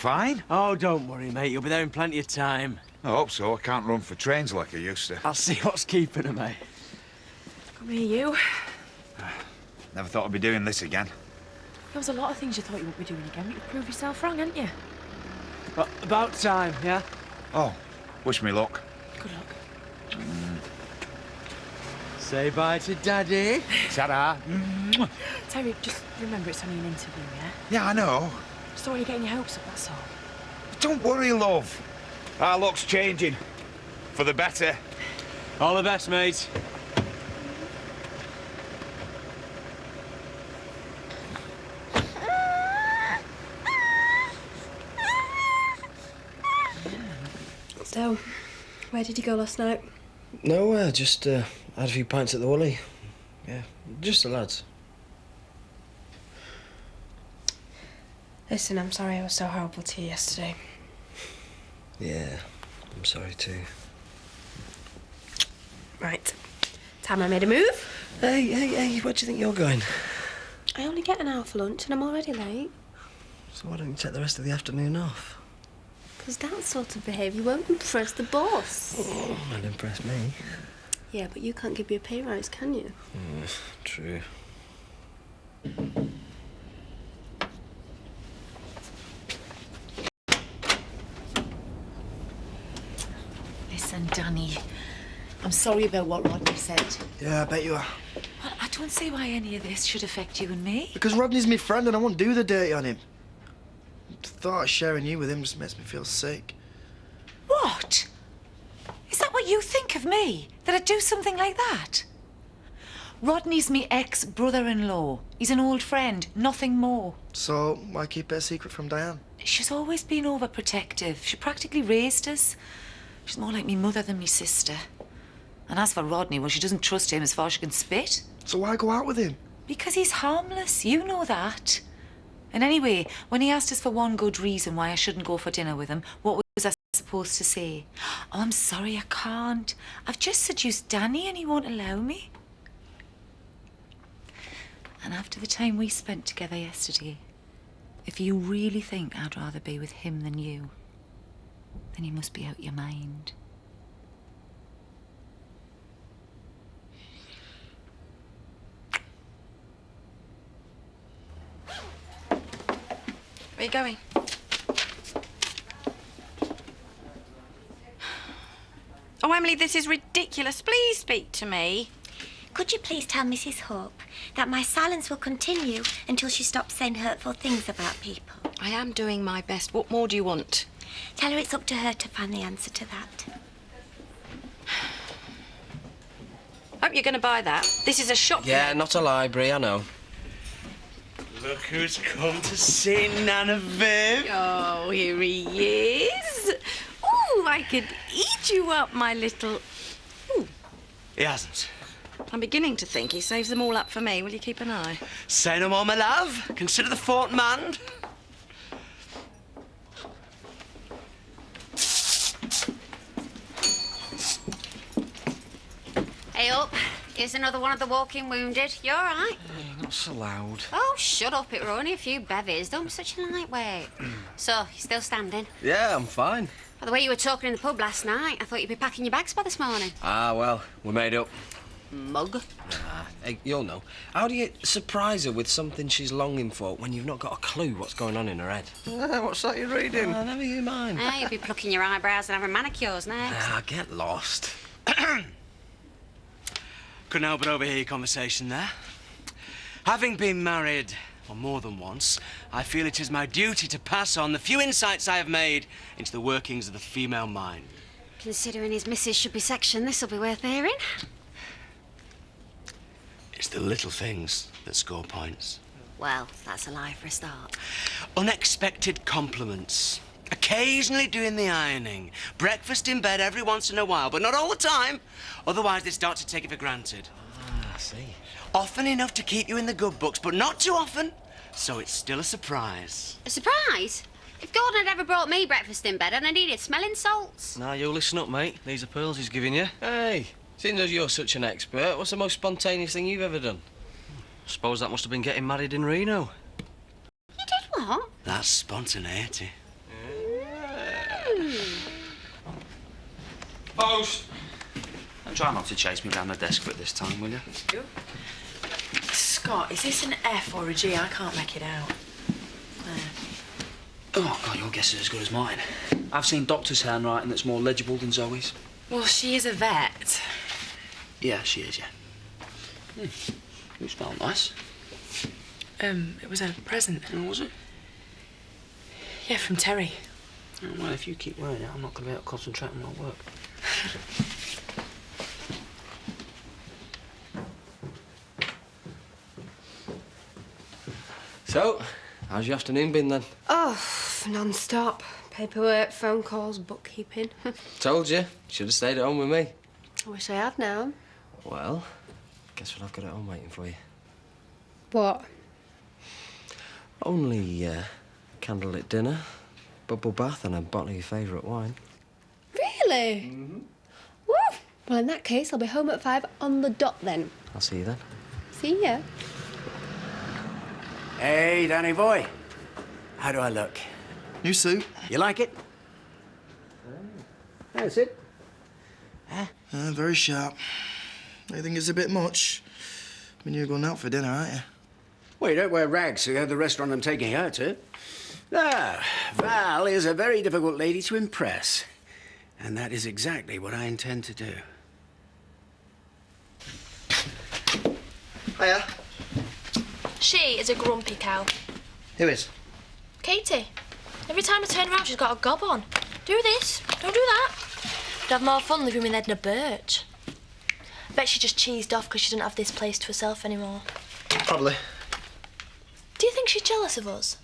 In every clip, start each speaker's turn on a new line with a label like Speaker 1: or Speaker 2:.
Speaker 1: fine.
Speaker 2: Oh, don't worry, mate. You'll be there in plenty of time.
Speaker 1: I hope so. I can't run for trains like I used to.
Speaker 2: I'll see what's keeping her, mate.
Speaker 3: Come here, you.
Speaker 1: Never thought I'd be doing this again.
Speaker 3: There was a lot of things you thought you wouldn't be doing again, but you've proved yourself wrong, haven't you?
Speaker 2: Well, about time, yeah?
Speaker 1: Oh, wish me luck.
Speaker 3: Good luck.
Speaker 2: Say bye to Daddy.
Speaker 1: Ta-da.
Speaker 3: Terry, just remember it's only an interview, yeah?
Speaker 1: Yeah, I know.
Speaker 3: Just don't want you getting your hopes up, that's all.
Speaker 1: Don't worry, love. Our luck's changing. For the better.
Speaker 2: All the best, mate.
Speaker 4: So, where did you go last night?
Speaker 5: Nowhere, just had a few pints at the Woolly. Yeah, just the lads.
Speaker 4: Listen, I'm sorry I was so horrible to you yesterday.
Speaker 5: Yeah, I'm sorry too.
Speaker 4: Right, time I made a move.
Speaker 5: Hey, where do you think you're going?
Speaker 4: I only get an hour for lunch and I'm already late.
Speaker 5: So why don't you take the rest of the afternoon off?
Speaker 4: Because that sort of behaviour won't impress the boss.
Speaker 5: Oh, not impress me.
Speaker 4: Yeah, but you can't give me a pay rise, can you?
Speaker 5: True.
Speaker 6: Listen, Danny, I'm sorry about what Rodney said.
Speaker 5: Yeah, I bet you are.
Speaker 6: Well, I don't see why any of this should affect you and me.
Speaker 5: Because Rodney's my friend and I won't do the dirty on him. The thought of sharing you with him just makes me feel sick.
Speaker 6: What? Is that what you think of me? That I'd do something like that? Rodney's me ex-brother-in-law. He's an old friend, nothing more.
Speaker 5: So, why keep it a secret from Diane?
Speaker 6: She's always been overprotective. She practically raised us. She's more like me mother than me sister. And as for Rodney, well, she doesn't trust him as far as she can spit.
Speaker 5: So why go out with him?
Speaker 6: Because he's harmless, you know that. And anyway, when he asked us for one good reason why I shouldn't go for dinner with him, what was I supposed to say? Oh, I'm sorry, I can't. I've just seduced Danny and he won't allow me. And after the time we spent together yesterday, if you really think I'd rather be with him than you, then you must be out your mind. Where are you going?
Speaker 7: Oh, Emily, this is ridiculous. Please speak to me.
Speaker 8: Could you please tell Mrs. Hope that my silence will continue until she stops saying hurtful things about people?
Speaker 7: I am doing my best. What more do you want?
Speaker 8: Tell her it's up to her to find the answer to that.
Speaker 7: Hope you're going to buy that. This is a shop.
Speaker 5: Yeah, not a library, I know.
Speaker 2: Look who's come to see Nana Viv.
Speaker 7: Oh, here he is. Ooh, I could eat you up, my little... Ooh.
Speaker 2: He hasn't.
Speaker 7: I'm beginning to think he saves them all up for me. Will you keep an eye?
Speaker 2: Say no more, my love. Consider the fort manned.
Speaker 9: Hey up, here's another one of the walking wounded. You all right?
Speaker 5: Not so loud.
Speaker 9: Oh, shut up, it were only a few bevies. Don't be such a lightweight. So, you still standing?
Speaker 5: Yeah, I'm fine.
Speaker 9: By the way you were talking in the pub last night, I thought you'd be packing your bags by this morning.
Speaker 5: Ah, well, we made up.
Speaker 9: Mug.
Speaker 5: Hey, you'll know. How do you surprise her with something she's longing for when you've not got a clue what's going on in her head? What's that you're reading? Never you mind.
Speaker 9: You'll be plucking your eyebrows and having manicures next.
Speaker 5: Get lost.
Speaker 2: Couldn't help but overhear your conversation there. Having been married, well, more than once, I feel it is my duty to pass on the few insights I have made into the workings of the female mind.
Speaker 9: Considering his missus should be sectioned, this'll be worth hearing.
Speaker 2: It's the little things that score points.
Speaker 9: Well, that's a lie for a start.
Speaker 2: Unexpected compliments. Occasionally doing the ironing. Breakfast in bed every once in a while, but not all the time. Otherwise, they start to take it for granted.
Speaker 5: I see.
Speaker 2: Often enough to keep you in the good books, but not too often. So it's still a surprise.
Speaker 9: A surprise? If Gordon had ever brought me breakfast in bed, I'd have needed smelling salts.
Speaker 5: Now, you listen up, mate. These are pearls he's giving you. Hey, seeing as you're such an expert, what's the most spontaneous thing you've ever done? I suppose that must have been getting married in Reno.
Speaker 9: You did what?
Speaker 2: That's spontaneity.
Speaker 10: Post! And try not to chase me down the desk at this time, will you?
Speaker 3: Scott, is this an F or a G? I can't make it out.
Speaker 10: Oh, God, your guess is as good as mine. I've seen Doctor's handwriting that's more legible than Zoe's.
Speaker 3: Well, she is a vet.
Speaker 10: Yeah, she is, yeah. You smell nice.
Speaker 3: It was a present.
Speaker 10: Oh, was it?
Speaker 3: Yeah, from Terry.
Speaker 10: Oh, well, if you keep wearing it, I'm not going to be able to concentrate on my work.
Speaker 5: So, how's your afternoon been then?
Speaker 4: Oh, non-stop. Paperwork, phone calls, bookkeeping.
Speaker 5: Told you. Should have stayed at home with me.
Speaker 4: I wish I had now.
Speaker 5: Well, guess what I've got at home waiting for you?
Speaker 4: What?
Speaker 5: Only candlelit dinner, bubble bath and a bottle of your favourite wine.
Speaker 4: Really? Mm-hmm. Woo! Well, in that case, I'll be home at 5 on the dot then.
Speaker 5: I'll see you then.
Speaker 4: See ya.
Speaker 11: Hey, Danny boy. How do I look?
Speaker 12: New suit.
Speaker 11: You like it? That's it.
Speaker 12: Very sharp. I think it's a bit much. I mean, you're going out for dinner, aren't you?
Speaker 11: Well, you don't wear rags, so you have the restaurant I'm taking her to. No, Val is a very difficult lady to impress. And that is exactly what I intend to do.
Speaker 12: Hiya.
Speaker 13: She is a grumpy cow.
Speaker 12: Who is?
Speaker 13: Katie. Every time I turn around, she's got a gob on. Do this, don't do that. We'd have more fun living with Edna Birch. I bet she just cheesed off because she didn't have this place to herself anymore.
Speaker 12: Probably.
Speaker 13: Do you think she's jealous of us?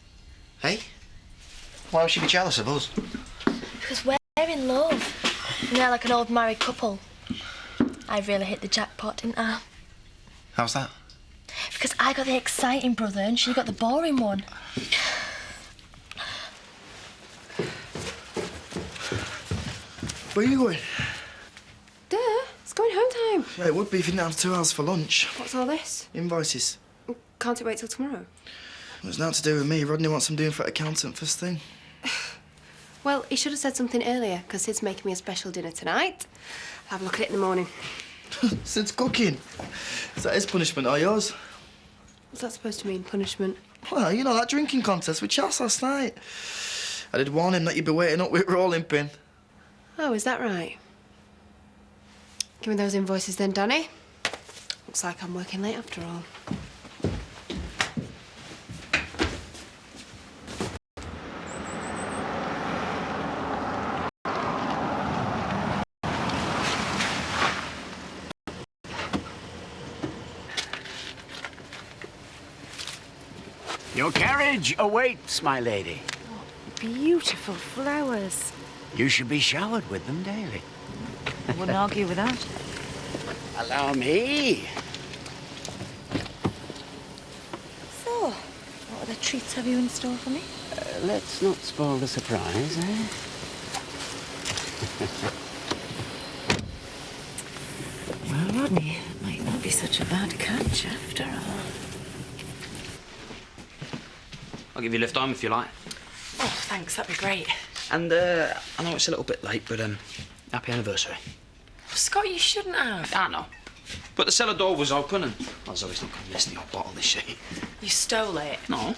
Speaker 12: Hey? Why would she be jealous of us?
Speaker 13: Because we're in love. And they're like an old married couple. I really hit the jackpot, didn't I?
Speaker 12: How's that?
Speaker 13: Because I got the exciting brother and she got the boring one.
Speaker 12: Where are you going?
Speaker 4: Duh, it's going home time.
Speaker 12: Yeah, it would be if you didn't have 2 hours for lunch.
Speaker 4: What's all this?
Speaker 12: Invoices.
Speaker 4: Can't it wait till tomorrow?
Speaker 12: Well, it's nothing to do with me. Rodney wants them doing for accountant first thing.
Speaker 4: Well, he should have said something earlier, because Sid's making me a special dinner tonight. I'll have a look at it in the morning.
Speaker 12: Sid's cooking. Is that his punishment or yours?
Speaker 4: What's that supposed to mean, punishment?
Speaker 12: Well, you know, that drinking contest with Chas last night. I did warn him that you'd be waiting up with rolling pin.
Speaker 4: Oh, is that right? Give me those invoices then, Danny. Looks like I'm working late after all.
Speaker 11: Your carriage awaits, my lady.
Speaker 6: Beautiful flowers.
Speaker 11: You should be showered with them daily.
Speaker 6: I wouldn't argue with that.
Speaker 11: Allow me.
Speaker 6: So, what other treats have you in store for me?
Speaker 11: Let's not spoil the surprise, eh?
Speaker 6: Well, Rodney, it might not be such a bad catch after all.
Speaker 10: I'll give you a lift home if you like.
Speaker 3: Oh, thanks, that'd be great.
Speaker 10: And, I know it's a little bit late, but, happy anniversary.
Speaker 3: Oh, Scott, you shouldn't have.
Speaker 10: I know. But the cellar door was open and... Well, Zoe's not going to miss the odd bottle, is she?
Speaker 3: You stole it.
Speaker 10: No.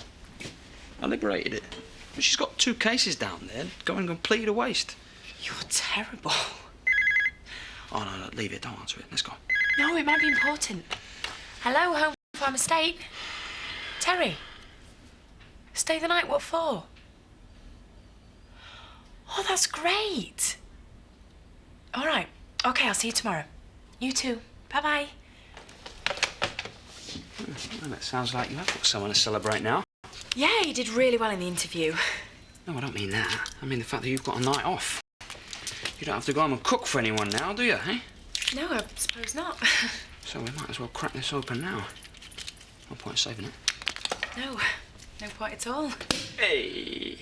Speaker 10: I liberated it. But she's got 2 cases down there going completely to waste.
Speaker 3: You're terrible.
Speaker 10: Oh, no, leave it. Don't answer it. Let's go.
Speaker 3: No, it might be important. Hello, home farm estate. Terry. Stay the night, what for? Oh, that's great. All right. OK, I'll see you tomorrow. You too. Bye-bye.
Speaker 10: Well, it sounds like you have got someone to celebrate now.
Speaker 3: Yeah, you did really well in the interview.
Speaker 10: No, I don't mean that. I mean the fact that you've got a night off. You don't have to go home and cook for anyone now, do you, eh?
Speaker 3: No, I suppose not.
Speaker 10: So we might as well crack this open now. No point saving it.
Speaker 3: No, no point at all.
Speaker 10: Hey!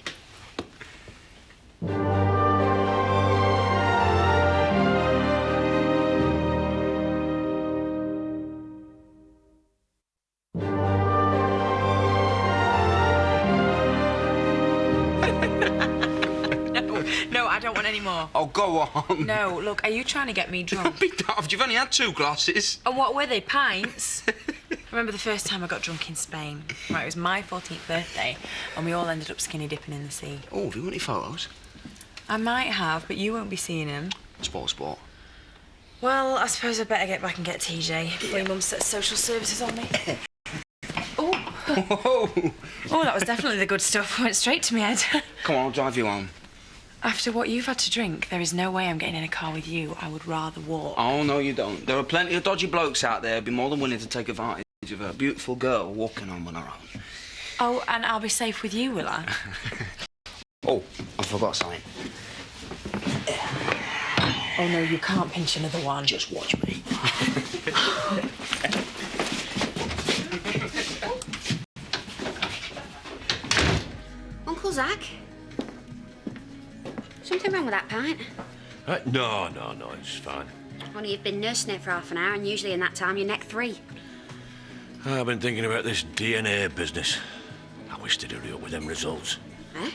Speaker 3: No, I don't
Speaker 6: want any more.
Speaker 10: Oh, go on.
Speaker 6: No, look, are you trying to get me drunk?
Speaker 10: Don't be daft. You've only had 2 glasses.
Speaker 6: And what were they, pints? I remember the first time I got drunk in Spain. Right, it was my 14th birthday, and we all ended up skinny dipping in the sea.
Speaker 10: Oh, do you want any photos?
Speaker 6: I might have, but you won't be seeing them.
Speaker 10: Sport.
Speaker 6: Well, I suppose I better get back and get TJ before your mum sets social services on me. Oh, that was definitely the good stuff. Went straight to my head.
Speaker 10: Come on, I'll drive you home.
Speaker 6: After what you've had to drink, there is no way I'm getting in a car with you. I would rather walk.
Speaker 10: Oh, no, you don't. There are plenty of dodgy blokes out there who'd be more than willing to take advantage of a beautiful girl walking home on her own.
Speaker 6: Oh, and I'll be safe with you, will I?
Speaker 10: Oh, I forgot something.
Speaker 6: Oh, no, you can't pinch another one.
Speaker 10: Just watch me.
Speaker 9: Uncle Zach? Something wrong with that pint?
Speaker 14: No, it's fine.
Speaker 9: Only you've been nursing it for half an hour, and usually in that time you're neck 3.
Speaker 14: I've been thinking about this DNA business. I wish they'd hurry up with them results.
Speaker 9: Eh?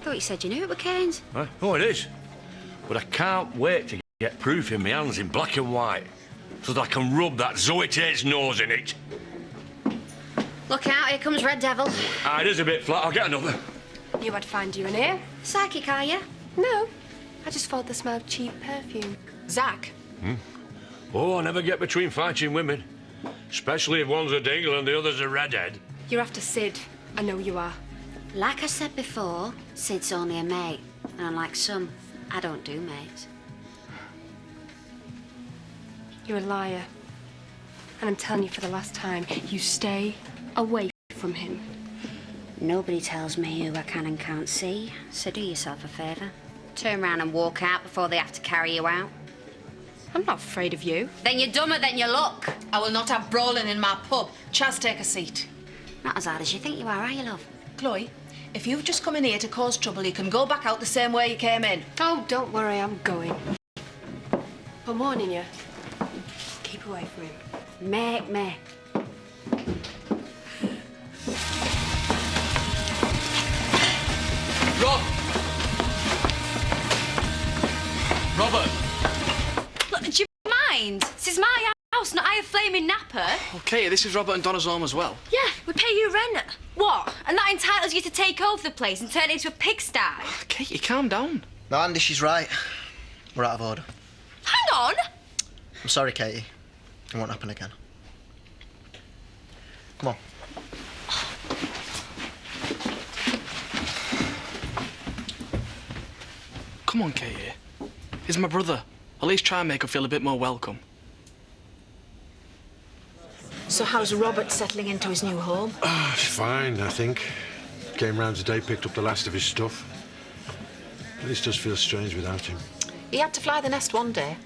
Speaker 9: Thought you said you knew it were Kane's.
Speaker 14: Huh? Oh, it is. But I can't wait to get proof in my hands in black and white so that I can rub that Zoe Tate's nose in it.
Speaker 9: Look out, here comes Red Devil.
Speaker 14: It is a bit flat. I'll get another.
Speaker 4: Knew I'd find you in here.
Speaker 9: Psychic, are you?
Speaker 4: No, I just thought the smell of cheap perfume.
Speaker 6: Zach?
Speaker 14: Oh, I never get between fighting women. Especially if one's a dingle and the other's a redhead.
Speaker 4: You're after Sid. I know you are.
Speaker 9: Like I said before, Sid's only a mate. And unlike some, I don't do mates.
Speaker 4: You're a liar. And I'm telling you for the last time, you stay away from him.
Speaker 9: Nobody tells me who I can and can't see, so do yourself a favour. Turn round and walk out before they have to carry you out.
Speaker 4: I'm not afraid of you.
Speaker 9: Then you're dumber than you look.
Speaker 6: I will not have brawling in my pub. Chaz, take a seat.
Speaker 9: Not as hard as you think you are you, love?
Speaker 6: Chloe, if you've just come in here to cause trouble, you can go back out the same way you came in.
Speaker 4: Oh, don't worry, I'm going. I'm warning you. Keep away from him.
Speaker 9: Make me.
Speaker 10: Robert!
Speaker 7: Look, do you mind? This is my house, not a flaming napper.
Speaker 10: Okay, this is Robert and Donna's home as well.
Speaker 7: Yeah, we pay you rent. What? And that entitles you to take over the place and turn it into a pigsty?
Speaker 10: Katie, calm down.
Speaker 12: No, Andy, she's right. We're out of order.
Speaker 7: Hang on!
Speaker 12: I'm sorry, Katie. It won't happen again. Come on.
Speaker 10: Come on, Katie. He's my brother. At least try and make her feel a bit more welcome.
Speaker 6: So how's Robert settling into his new home?
Speaker 15: It's fine, I think. Came round today, picked up the last of his stuff. But this does feel strange without him.
Speaker 6: He had to fly the nest one day.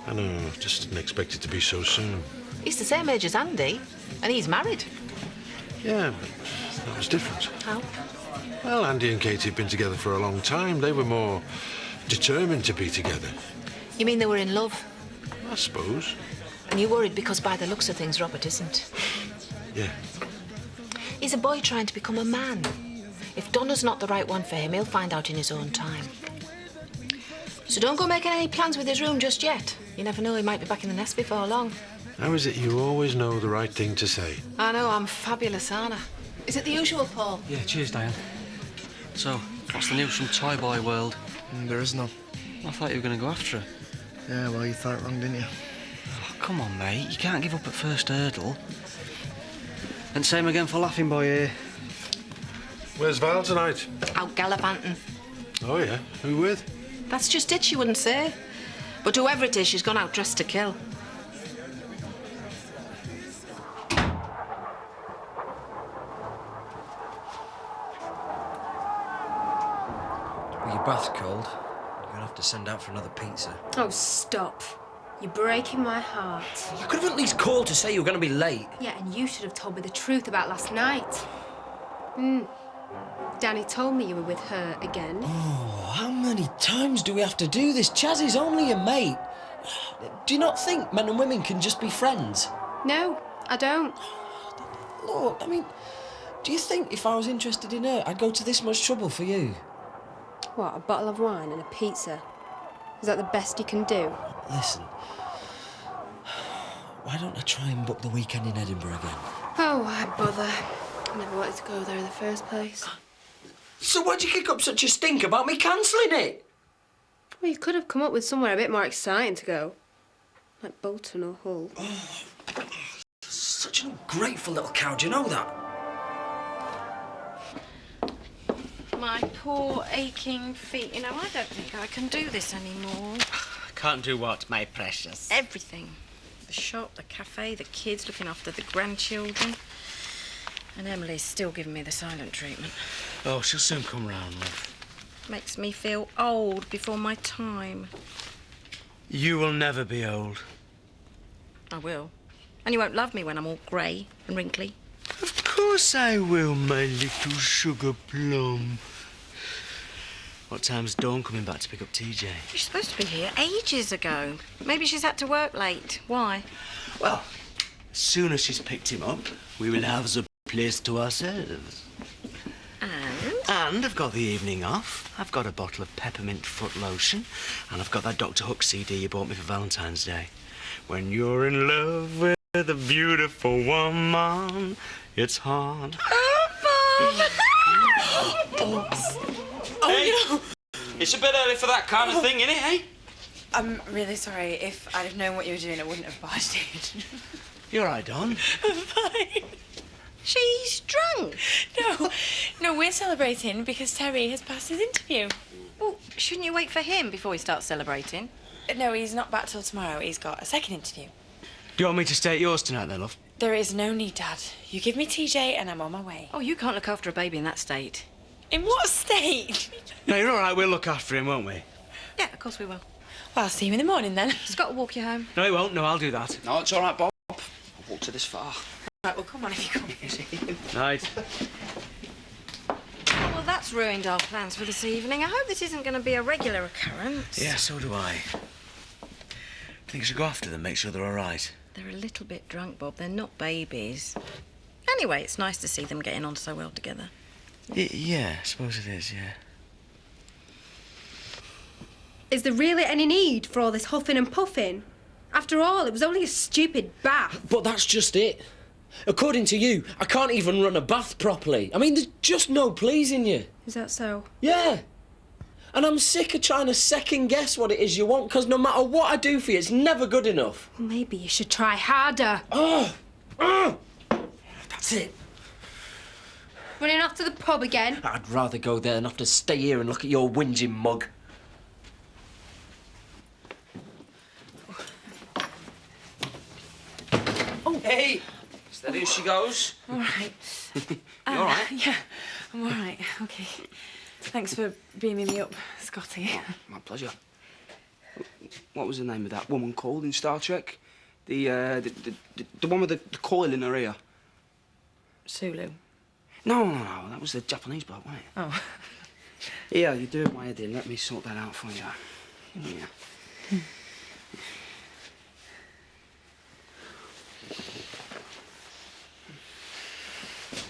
Speaker 15: I know, just didn't expect it to be so soon.
Speaker 6: He's the same age as Andy, and he's married.
Speaker 15: Yeah, but that was different.
Speaker 6: How?
Speaker 15: Well, Andy and Katie have been together for a long time. They were more determined to be together.
Speaker 6: You mean they were in love?
Speaker 15: I suppose.
Speaker 6: And you're worried because by the looks of things, Robert isn't.
Speaker 15: Yeah.
Speaker 6: He's a boy trying to become a man. If Donna's not the right one for him, he'll find out in his own time. So don't go making any plans with his room just yet. You never know, he might be back in the nest before long.
Speaker 15: How is it you always know the right thing to say?
Speaker 6: I know, I'm fabulous, aren't I? Is it the usual, Paul?
Speaker 16: Yeah, cheers, Diane. So, what's the news from Toy Boy World?
Speaker 12: There is none.
Speaker 16: I thought you were going to go after her.
Speaker 12: Yeah, well, you thought it wrong, didn't you?
Speaker 16: Oh, come on, mate. You can't give up at first hurdle. And same again for Laughing Boy here.
Speaker 15: Where's Val tonight?
Speaker 6: Out gallivanting.
Speaker 15: Oh, yeah. Who with?
Speaker 6: That's just it, she wouldn't say. But whoever it is, she's gone out dressed to kill.
Speaker 5: Well, your bath's cold. You're gonna have to send out for another pizza.
Speaker 4: Oh, stop. You're breaking my heart.
Speaker 5: You could have at least called to say you were gonna be late.
Speaker 4: Yeah, and you should have told me the truth about last night. Danny told me you were with her again.
Speaker 5: Oh, how many times do we have to do this? Chaz is only a mate. Do you not think men and women can just be friends?
Speaker 4: No, I don't.
Speaker 5: Look, I mean, do you think if I was interested in her, I'd go to this much trouble for you?
Speaker 4: What, a bottle of wine and a pizza? Is that the best you can do?
Speaker 5: Listen, why don't I try and book the weekend in Edinburgh again?
Speaker 4: Oh, why bother? I never wanted to go there in the first place.
Speaker 5: So why'd you kick up such a stink about me cancelling it?
Speaker 4: Well, you could have come up with somewhere a bit more exciting to go. Like Bolton or Hull.
Speaker 5: Oh, such an ungrateful little cow, do you know that?
Speaker 7: My poor aching feet. You know, I don't think I can do this anymore.
Speaker 2: Can't do what, my precious?
Speaker 7: Everything. The shop, the cafe, the kids, looking after the grandchildren. And Emily's still giving me the silent treatment.
Speaker 2: Oh, she'll soon come round, love.
Speaker 7: Makes me feel old before my time.
Speaker 2: You will never be old.
Speaker 7: I will. And you won't love me when I'm all grey and wrinkly.
Speaker 2: Of course I will, my little sugar plum. What time's Dawn coming back to pick up TJ?
Speaker 7: She's supposed to be here ages ago. Maybe she's had to work late. Why?
Speaker 2: Well, as soon as she's picked him up, we will have the place to ourselves. And I've got the evening off. I've got a bottle of peppermint foot lotion, and I've got that Dr. Hook CD you bought me for Valentine's Day. When you're in love with a beautiful woman, it's hard.
Speaker 3: Oops.
Speaker 2: Hey,
Speaker 3: Oh, no.
Speaker 2: it's a bit early for that kind of thing, isn't it, eh?
Speaker 3: I'm really sorry. If I'd have known what you were doing, I wouldn't have barged in.
Speaker 2: You're right, Dawn.
Speaker 3: I'm fine.
Speaker 7: She's drunk.
Speaker 3: No, we're celebrating because Terry has passed his interview.
Speaker 7: Well, shouldn't you wait for him before we start celebrating?
Speaker 3: No, he's not back till tomorrow. He's got a second interview.
Speaker 2: Do you want me to stay at yours tonight, then, love?
Speaker 3: There is no need, Dad. You give me TJ and I'm on my way.
Speaker 7: Oh, you can't look after a baby in that state.
Speaker 3: In what state?
Speaker 2: No, you're all right. We'll look after him, won't we?
Speaker 7: Yeah, of course we will.
Speaker 3: Well, I'll see you in the morning, then.
Speaker 7: Scott will walk you home.
Speaker 2: No, he won't. No, I'll do that.
Speaker 10: No, it's all right, Bob. I'll walk to this far.
Speaker 3: Right, well, come on if you come.
Speaker 2: Night.
Speaker 7: Well, that's ruined our plans for this evening. I hope this isn't going to be a regular occurrence.
Speaker 2: Yeah, so do I. Think you should go after them, make sure they're all right.
Speaker 7: They're a little bit drunk, Bob. They're not babies. Anyway, it's nice to see them getting on so well together.
Speaker 2: Yeah, I suppose it is, yeah.
Speaker 4: Is there really any need for all this huffing and puffing? After all, it was only a stupid bath.
Speaker 5: But that's just it. According to you, I can't even run a bath properly. I mean, there's just no pleasing you.
Speaker 4: Is that so?
Speaker 5: Yeah. And I'm sick of trying to second-guess what it is you want, because no matter what I do for you, it's never good enough.
Speaker 4: Well, maybe you should try harder.
Speaker 5: That's it.
Speaker 4: Running off to the pub again?
Speaker 5: I'd rather go there than have to stay here and look at your whinging mug.
Speaker 10: Oh, hey! Steady as she goes.
Speaker 3: All right.
Speaker 10: You all right?
Speaker 3: Yeah, I'm all right. OK. Thanks for beaming me up, Scotty.
Speaker 10: My pleasure. What was the name of that woman called in Star Trek? The one with the coil in her ear.
Speaker 3: Sulu.
Speaker 10: No. That was the Japanese bloke, wasn't it?
Speaker 3: Oh.
Speaker 10: Yeah, you're doing my head in. Let me sort that out for you. Yeah.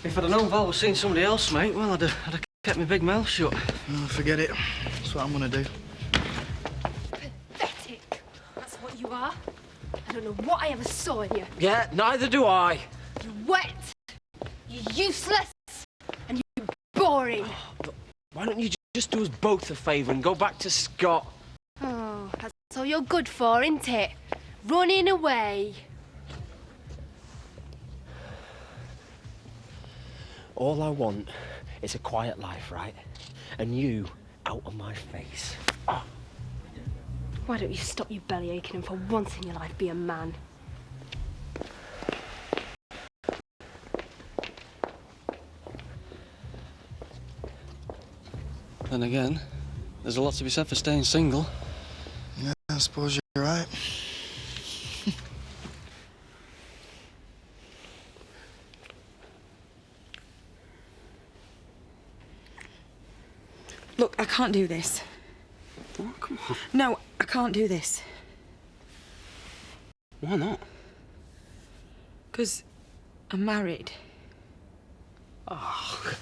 Speaker 16: If I'd have known Val was seeing somebody else, mate, well, I'd have kept my big mouth shut.
Speaker 12: Oh, forget it. That's what I'm gonna do.
Speaker 4: Pathetic. That's what you are. I don't know what I ever saw in you.
Speaker 5: Yeah, neither do I.
Speaker 4: You're wet. You're useless. And you're boring.
Speaker 5: But why don't you just do us both a favour and go back to Scott?
Speaker 4: Oh, that's all you're good for, isn't it? Running away.
Speaker 5: All I want is a quiet life, right? And you out of my face. Oh.
Speaker 4: Why don't you stop your belly aching and for once in your life be a man?
Speaker 16: Then again, there's a lot to be said for staying single.
Speaker 12: Yeah, I suppose you're right.
Speaker 3: Look, I can't do this.
Speaker 10: Oh, come on.
Speaker 3: No, I can't do this.
Speaker 10: Why not?
Speaker 3: 'Cause I'm married.
Speaker 10: Oh.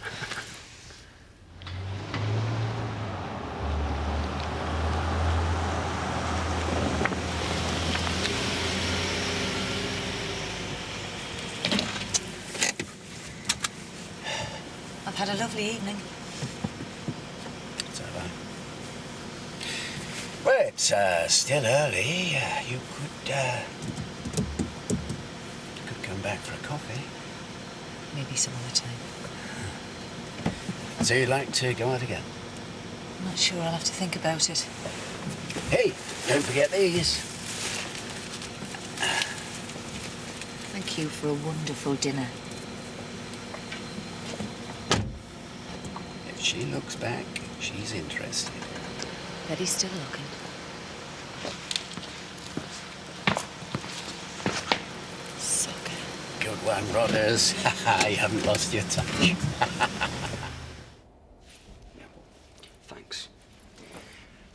Speaker 6: Had a lovely evening.
Speaker 11: So have I. Well, it's still early. You could come back for a coffee.
Speaker 6: Maybe some other time.
Speaker 11: So you'd like to go out again?
Speaker 6: I'm not sure. I'll have to think about it.
Speaker 11: Hey, don't forget these.
Speaker 6: Thank you for a wonderful dinner.
Speaker 11: If she looks back, she's interested.
Speaker 6: Bet he's still looking. Sucker.
Speaker 11: Good one, Rodders. You haven't lost your touch.
Speaker 10: Thanks.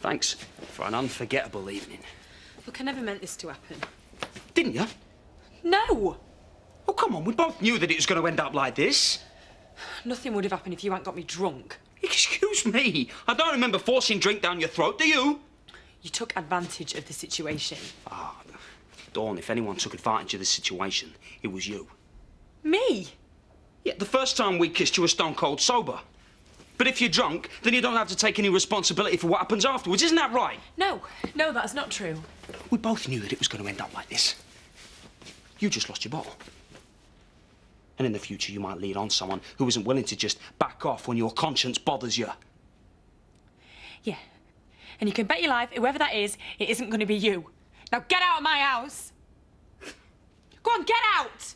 Speaker 10: Thanks for an unforgettable evening.
Speaker 3: Look, I never meant this to happen.
Speaker 10: Didn't you?
Speaker 3: No!
Speaker 10: Oh, come on, we both knew that it was going to end up like this.
Speaker 3: Nothing would have happened if you hadn't got me drunk.
Speaker 10: Excuse me, I don't remember forcing drink down your throat, do you?
Speaker 3: You took advantage of the situation.
Speaker 10: Ah, Dawn, if anyone took advantage of the situation, it was you.
Speaker 3: Me?
Speaker 10: Yeah, the first time we kissed, you were stone cold sober. But if you're drunk, then you don't have to take any responsibility for what happens afterwards, isn't that right?
Speaker 3: No, that's not true.
Speaker 10: We both knew that it was going to end up like this. You just lost your bottle. And in the future, you might lead on someone who isn't willing to just back off when your conscience bothers you.
Speaker 3: Yeah. And you can bet your life, whoever that is, it isn't going to be you. Now get out of my house! Go on, get out!